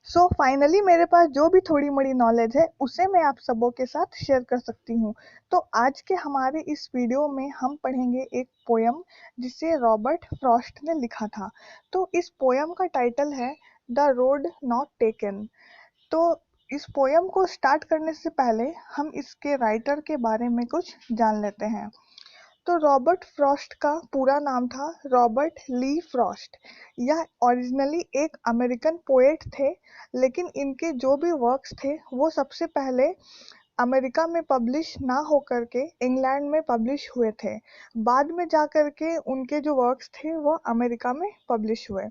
So finally मेरे पास जो भी थोड़ी मोड़ी नॉलेज है उसे मैं आप सबों के साथ शेयर कर सकती हूँ। तो आज के हमारे इस वीडियो में हम पढ़ेंगे एक पोयम जिसे रॉबर्ट फ्रॉस्ट ने लिखा था। तो इस पोयम का टाइटल है द रोड नॉट टेकन। तो इस पोयम को स्टार्ट करने से पहले हम इसके राइटर के बारे में कुछ जान लेते हैं। तो रॉबर्ट फ्रॉस्ट का पूरा नाम था रॉबर्ट ली फ्रॉस्ट। यह ओरिजिनली एक अमेरिकन पोएट थे, लेकिन इनके जो भी वर्क्स थे वो सबसे पहले अमेरिका में पब्लिश ना होकर के इंग्लैंड में पब्लिश हुए थे। बाद में जाकर के उनके जो वर्क्स थे वो अमेरिका में पब्लिश हुए।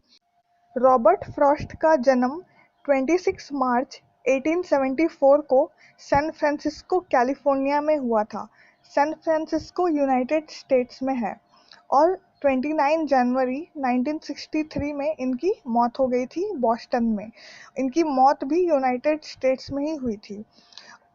रॉबर्ट फ्रॉस्ट का जन्म 26 मार्च 1874 को सैन फ्रांसिस्को कैलिफोर्निया में हुआ था। सैन फ्रांसिस्को यूनाइटेड स्टेट्स में है और 29 जनवरी 1963 में इनकी मौत हो गई थी बॉस्टन में। इनकी मौत भी यूनाइटेड स्टेट्स में ही हुई थी।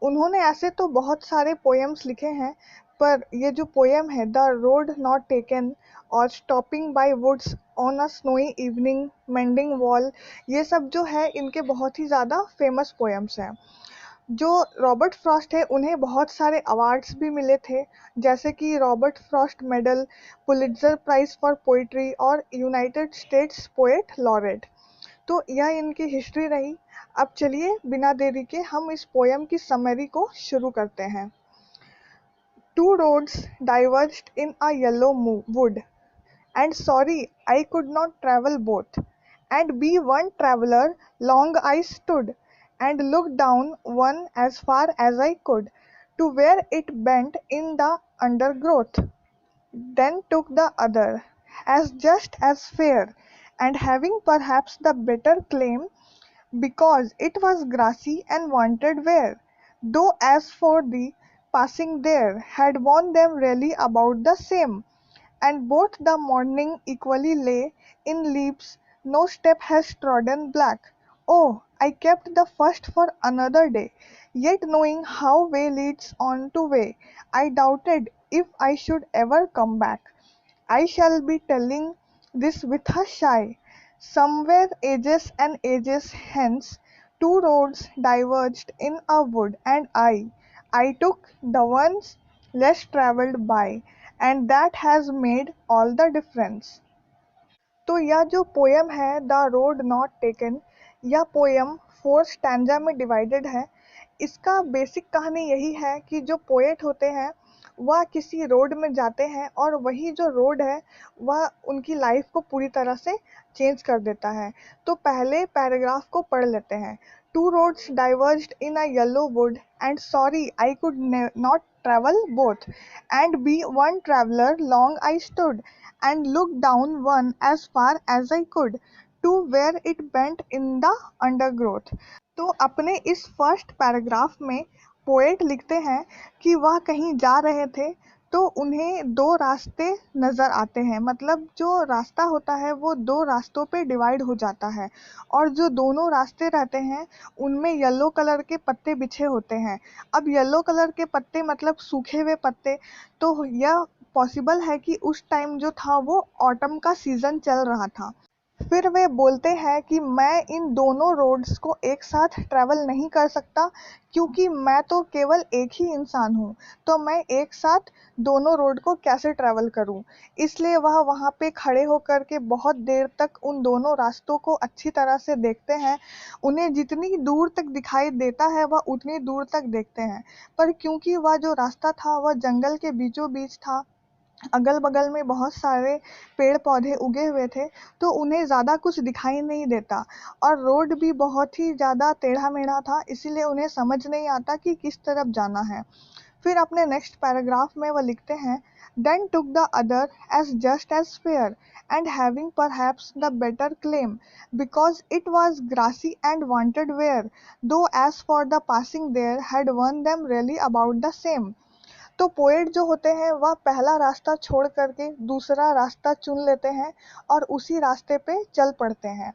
उन्होंने ऐसे तो बहुत सारे पोएम्स लिखे हैं, पर ये जो पोएम है द रोड नॉट टेकन और stopping by woods on a snowy evening, mending wall, ये सब जो है इनके बहुत ही ज़्यादा फेमस पोएम्स हैं। जो रॉबर्ट फ्रॉस्ट है उन्हें बहुत सारे अवार्ड्स भी मिले थे, जैसे कि Robert Frost medal, Pulitzer prize for poetry और यूनाइटेड स्टेट्स पोएट लॉरेट। तो यह इनकी हिस्ट्री रही। अब चलिए बिना देरी के हम इस पोयम की समरी को शुरू करते हैं। Two roads diverged in a yellow wood, and sorry I could not travel both. And be one traveller, long I stood, and looked down one as far as I could, to where it bent in the undergrowth. Then took the other, as just as fair, and having perhaps the better claim, because it was grassy and wanted wear, though as for the passing there, had worn them really about the same, and both the morning equally lay in leaves, no step has trodden black. Oh, I kept the first for another day, yet knowing how way leads on to way, I doubted if I should ever come back. I shall be telling this with a sigh. Somewhere ages and ages hence, two roads diverged in a wood, and I took the ones less travelled by, and that has made all the difference. तो यह जो poem है the road not taken, यह poem 4 stanza में divided है। इसका basic कहानी यही है कि जो पोएट होते हैं वह किसी रोड में जाते हैं और वही जो रोड है वह उनकी लाइफ को पूरी तरह से चेंज कर देता है। तो पहले पैराग्राफ को पढ़ लेते हैं। Two roads diverged in a yellow wood, and sorry I could not travel both, and be one traveller long I stood, and looked down one as far as I could, to where it bent in the undergrowth। तो अपने इस first paragraph में poet लिखते हैं कि वह कहीं जा रहे थे तो उन्हें दो रास्ते नज़र आते हैं। मतलब जो रास्ता होता है वो दो रास्तों पे डिवाइड हो जाता है, और जो दोनों रास्ते रहते हैं उनमें येलो कलर के पत्ते बिछे होते हैं। अब येलो कलर के पत्ते मतलब सूखे हुए पत्ते। तो यह पॉसिबल है कि उस टाइम जो था वो ऑटम का सीज़न चल रहा था। फिर वे बोलते हैं कि मैं इन दोनों रोड्स को एक साथ ट्रैवल नहीं कर सकता, क्योंकि मैं तो केवल एक ही इंसान हूँ। तो मैं एक साथ दोनों रोड को कैसे ट्रैवल करूँ। इसलिए वह वहाँ पे खड़े होकर के बहुत देर तक उन दोनों रास्तों को अच्छी तरह से देखते हैं। उन्हें जितनी दूर तक दिखाई देता है वह उतनी दूर तक देखते हैं, पर क्योंकि वह जो रास्ता था वह जंगल के बीचों बीच था, अगल बगल में बहुत सारे पेड़ पौधे उगे हुए थे, तो उन्हें ज़्यादा कुछ दिखाई नहीं देता, और रोड भी बहुत ही ज़्यादा टेढ़ा मेढ़ा था, इसीलिए उन्हें समझ नहीं आता कि किस तरफ जाना है। फिर अपने नेक्स्ट पैराग्राफ में वह लिखते हैं, then took the other as just as fair, and having perhaps the better claim, because it was grassy and wanted wear, though as for the passing there had worn them really about the same. तो poet जो होते हैं वह पहला रास्ता छोड़ करके दूसरा रास्ता चुन लेते हैं और उसी रास्ते पे चल पड़ते हैं।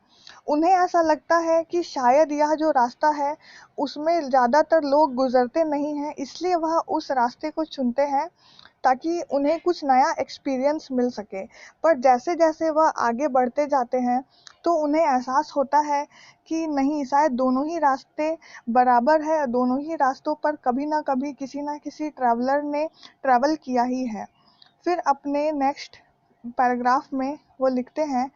उन्हें ऐसा लगता है कि शायद यह जो रास्ता है उसमें ज़्यादातर लोग गुजरते नहीं हैं, इसलिए वह उस रास्ते को चुनते हैं ताकि उन्हें कुछ नया एक्सपीरियंस मिल सके। पर जैसे जैसे वह आगे बढ़ते जाते हैं तो उन्हें एहसास होता है कि नहीं, शायद दोनों ही रास्ते बराबर है, दोनों ही रास्तों पर कभी ना कभी किसी ना किसी ट्रैवलर ने ट्रैवल किया ही है। फिर अपने नेक्स्ट पैराग्राफ में वो लिखते हैं,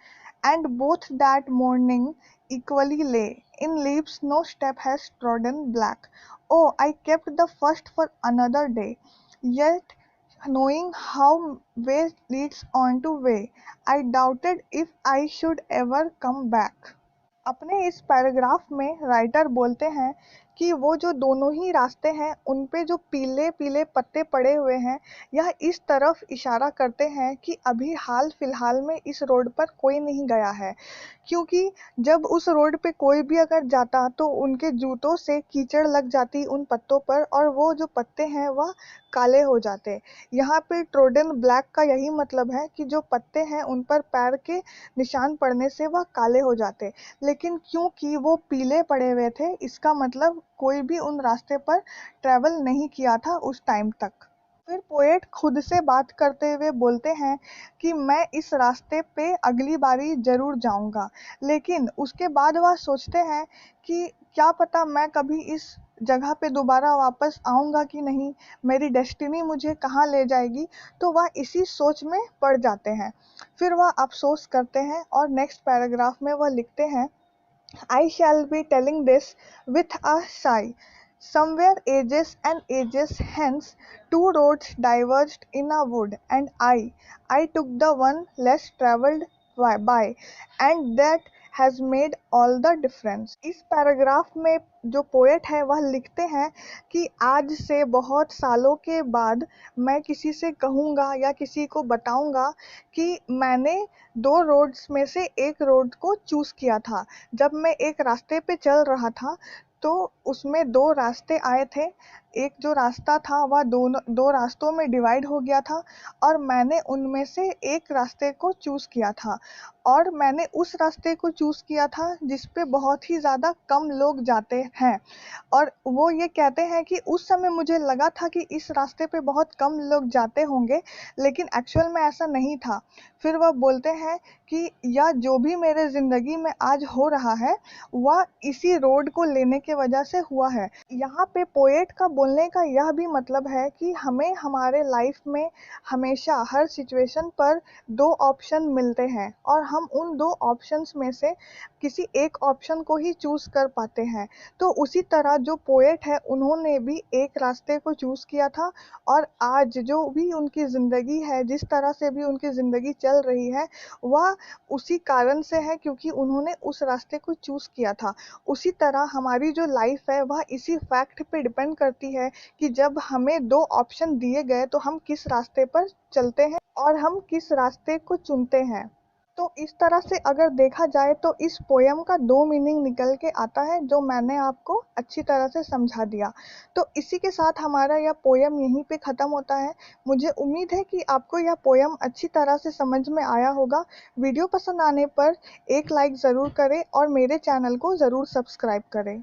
and both that morning equally lay in leaves no step has trodden black. Oh, I kept the first for another day, yet knowing how way leads on to way, I doubted if I should ever come back. अपने इस paragraph में writer बोलते हैं कि वो जो दोनों ही रास्ते हैं उन पे जो पीले पीले पत्ते पड़े हुए हैं, यह इस तरफ इशारा करते हैं कि अभी हाल फिलहाल में इस रोड पर कोई नहीं गया है, क्योंकि जब उस रोड पे कोई भी अगर जाता तो उनके जूतों से कीचड़ लग जाती उन पत्तों पर और वो जो पत्ते हैं वह काले हो जाते। यहाँ पे ट्रोडन ब्लैक का यही मतलब है कि जो पत्ते हैं उन पर पैर के निशान पड़ने से वह काले हो जाते। लेकिन क्योंकि वो पीले पड़े हुए थे, इसका मतलब कोई भी उन रास्ते पर ट्रैवल नहीं किया था उस टाइम तक। फिर पोएट खुद से बात करते हुए बोलते हैं कि मैं इस रास्ते पे अगली बारी जरूर जाऊंगा, लेकिन उसके बाद वह सोचते हैं कि क्या पता मैं कभी इस जगह पे दोबारा वापस आऊंगा कि नहीं, मेरी डेस्टिनी मुझे कहाँ ले जाएगी। तो वह इसी सोच में पड़ जाते हैं। फिर वह अफसोस करते हैं और नेक्स्ट पैराग्राफ में वह लिखते हैं, I shall be telling this with a sigh. Somewhere ages and ages hence, two roads diverged in a wood, and I took the one less travelled by, and that has made all the difference. इस paragraph में जो poet है वह लिखते हैं कि आज से बहुत सालों के बाद मैं किसी से कहूँगा या किसी को बताऊँगा कि मैंने दो रोड्स में से एक रोड को चूज़ किया था। जब मैं एक रास्ते पे चल रहा था तो उसमें दो रास्ते आए थे। एक जो रास्ता था वह दो रास्तों में डिवाइड हो गया था और मैंने उनमें से एक रास्ते को चूज़ किया था, और मैंने उस रास्ते को चूज़ किया था जिस पे बहुत ही ज़्यादा कम लोग जाते हैं। और वो ये कहते हैं कि उस समय मुझे लगा था कि इस रास्ते पे बहुत कम लोग जाते होंगे, लेकिन एक्चुअल में ऐसा नहीं था। फिर वह बोलते हैं कि यह जो भी मेरे ज़िंदगी में आज हो रहा है वह इसी रोड को लेने के वजह से हुआ है। यहाँ पे पोएट का बोलने का यह भी मतलब है कि हमें हमारे लाइफ में हमेशा हर सिचुएशन पर दो ऑप्शन मिलते हैं और हम उन दो ऑप्शंस में से किसी एक ऑप्शन को ही चूज़ कर पाते हैं। तो उसी तरह जो पोएट है उन्होंने भी एक रास्ते को चूज़ किया था, और आज जो भी उनकी ज़िंदगी है, जिस तरह से भी उनकी ज़िंदगी चल रही है, वह उसी कारण से है क्योंकि उन्होंने उस रास्ते को चूज़ किया था। उसी तरह हमारी जो लाइफ है वह इसी फैक्ट पे डिपेंड करती है कि जब हमें दो ऑप्शन दिए गए तो हम किस रास्ते पर चलते हैं और हम किस रास्ते को चुनते हैं। तो इस तरह से अगर देखा जाए तो इस पोयम का दो मीनिंग निकल के आता है जो मैंने आपको अच्छी तरह से समझा दिया। तो इसी के साथ हमारा यह पोयम यहीं पे ख़त्म होता है। मुझे उम्मीद है कि आपको यह पोयम अच्छी तरह से समझ में आया होगा। वीडियो पसंद आने पर एक लाइक ज़रूर करें और मेरे चैनल को ज़रूर सब्सक्राइब करें।